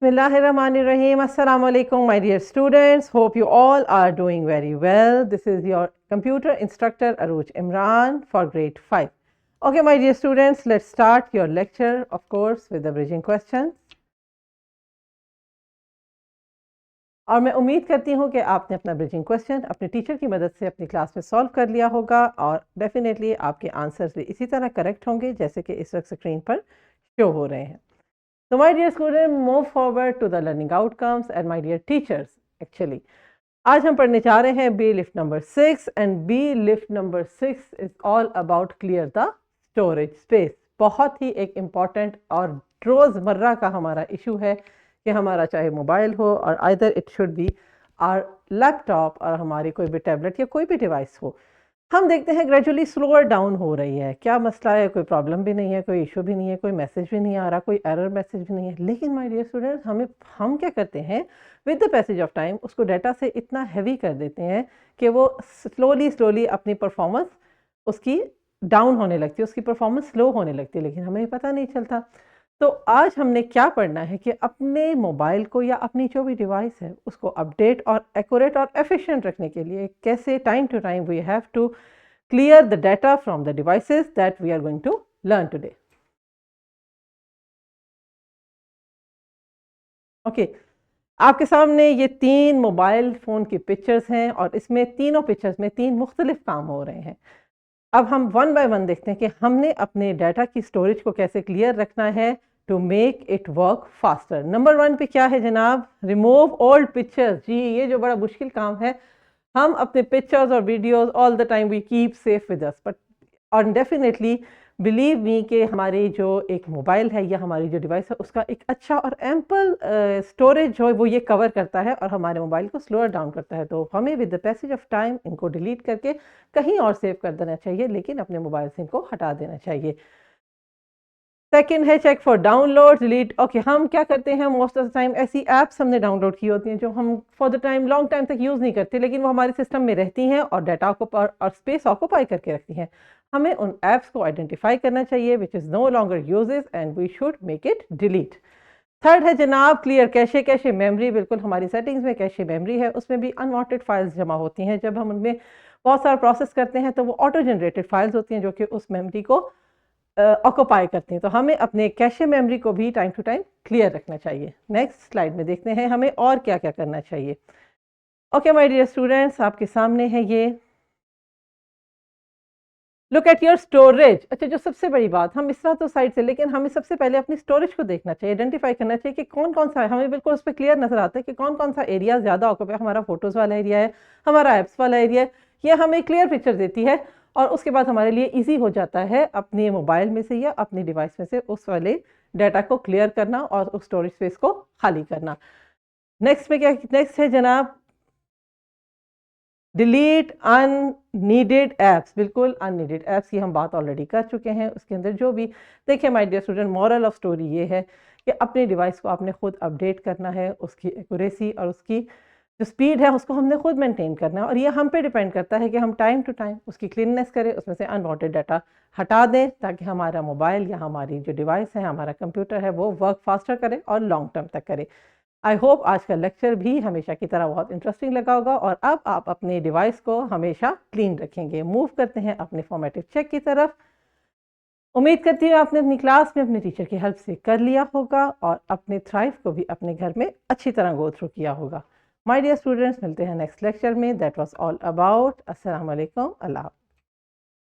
Bismillahirrahmanirrahim. Assalamu alaikum, my dear students. Hope you all are doing very well. This is your computer instructor Aruj Imran for grade 5. Okay, my dear students, let's start your lecture, of course, with the bridging questions. और मैं उम्मीद करती हूँ कि आपने अपना bridging question अपने teacher की मदद से अपनी क्लास में सॉल्व कर लिया होगा और डेफिनेटली आपके आंसर्स भी इसी तरह करेक्ट होंगे जैसे कि इस वक्त स्क्रीन पर शो हो रहे हैं. So my dear student, move forward to the learning outcomes and my dear teachers, actually. आज हम पढ़ने जा रहे हैं B lift number 6 and B lift number 6 is all about clear the storage space. बहुत ही एक important और रोज़मर्रा का हमारा इशू है कि हमारा चाहे मोबाइल हो और either it should be or laptop और हमारी कोई भी टैबलेट या कोई भी डिवाइस हो, हम देखते हैं ग्रेजुअली स्लोअर डाउन हो रही है. क्या मसला है? कोई प्रॉब्लम भी नहीं है, कोई इशू भी नहीं है, कोई मैसेज भी नहीं आ रहा, कोई एरर मैसेज भी नहीं है. लेकिन माय डियर स्टूडेंट्स, हम क्या करते हैं with the passage of time उसको डाटा से इतना हैवी कर देते हैं कि वो स्लोली अपनी परफॉर्मेंस उसकी डाउन होने लगती है, उसकी परफॉर्मेंस स्लो होने लगती है, लेकिन हमें पता नहीं चलता. तो आज हमने क्या पढ़ना है कि अपने मोबाइल को या अपनी जो भी डिवाइस है उसको अपडेट और एक्यूरेट और एफिशिएंट रखने के लिए कैसे time to time we have to clear the data from the devices that we are going to learn today. Okay, आपके सामने ये 3 मोबाइल फ़ोन की पिक्चर्स हैं और इसमें तीनों पिक्चर्स में 3 मुख्तलिफ काम हो रहे हैं. अब हम वन बाय वन देखते हैं कि हमने अपने डाटा की स्टोरेज को कैसे क्लियर रखना है to make it work faster. Number 1 पे क्या है जनाब? Remove old pictures. जी, ये जो बड़ा मुश्किल काम है. हम अपने पिक्चर्स और videos all the time we keep safe with us, but और डेफिनेटली बिलीव मी कि हमारी जो एक मोबाइल है या हमारी जो डिवाइस है उसका एक अच्छा और एम्पल स्टोरेज जो है वो ये कवर करता है और हमारे मोबाइल को स्लोअर डाउन करता है. तो हमें with the passage of time इनको डिलीट करके कहीं और सेव कर देना चाहिए, लेकिन अपने मोबाइल से इनको हटा देना चाहिए. सेकंड है check for download delete. Okay, हम क्या करते हैं मोस्ट ऑफ द टाइम ऐसी ऐप्स हमने डाउनलोड की होती हैं जो हम for the time long time तक यूज़ नहीं करते, लेकिन वो हमारे सिस्टम में रहती हैं और डाटा को और स्पेस ऑक्यूपाई करके रखती हैं. हमें उन ऐप्स को आइडेंटिफाई करना चाहिए which is no longer uses and we should make it delete. Third है जनाब क्लियर कैशे. कैशे मेमोरी, बिल्कुल हमारी सेटिंग्स में कैशे मेमोरी है, उसमें भी अनवांटेड फाइल्स जमा होती हैं. जब हम उनमें बहुत सारा प्रोसेस करते हैं तो वो ऑटो जनरेटेड फाइल्स होती हैं जो कि उस मेमोरी को ऑक्यूपाई करती हैं. तो हमें अपने कैशे मेमोरी को भी टाइम टू टाइम क्लियर रखना चाहिए. नेक्स्ट स्लाइड में देखते हैं हमें और क्या क्या करना चाहिए. ओके माय डियर स्टूडेंट्स, आपके सामने है ये लुक एट योर स्टोरेज. अच्छा, जो सबसे बड़ी बात, हम इस तरह तो साइड से, लेकिन हमें सबसे पहले अपनी स्टोरेज को देखना चाहिए, आइडेंटिफाई करना चाहिए कि कौन कौन सा है. हमें बिल्कुल उस पर क्लियर नजर आता है कि कौन कौन सा एरिया ज़्यादा ऑक्यूपाई, हमारा फोटोज़ वाला एरिया है, हमारा ऐप्स वाला एरिया है. ये हमें क्लियर पिक्चर देती है और उसके बाद हमारे लिए ईजी हो जाता है अपने मोबाइल में से या अपनी डिवाइस में से उस वाले डाटा को क्लियर करना और उस स्टोरेज स्पेस को खाली करना. नेक्स्ट पे क्या, नेक्स्ट है जनाब डिलीट अननीडेड ऐप्स. बिल्कुल अननीडेड ऐप्स की हम बात ऑलरेडी कर चुके हैं. उसके अंदर जो भी देखिए my dear student, moral of story ये है कि अपनी डिवाइस को आपने खुद अपडेट करना है, उसकी एक्यूरेसी और उसकी जो स्पीड है उसको हमने खुद मेंटेन करना है और ये हम पे डिपेंड करता है कि हम टाइम टू टाइम उसकी क्लीननेस करें, उसमें से अनवांटेड डाटा हटा दें ताकि हमारा मोबाइल या हमारी जो डिवाइस है, हमारा कंप्यूटर है, वो वर्क फास्टर करे और लॉन्ग टर्म तक करे. आई होप आज का लेक्चर भी हमेशा की तरह बहुत इंटरेस्टिंग लगा होगा और अब आप अपने डिवाइस को हमेशा क्लीन रखेंगे. मूव करते हैं अपने फॉर्मेटिव चेक की तरफ. उम्मीद करती हूँ आपने अपनी क्लास में अपने टीचर की हेल्प से कर लिया होगा और अपने थ्राइव को भी अपने घर में अच्छी तरह गो थ्रू किया होगा. माय डियर स्टूडेंट्स, मिलते हैं नेक्स्ट लेक्चर में. That was all about. अस्सलाम वालेकुम. अल्लाह.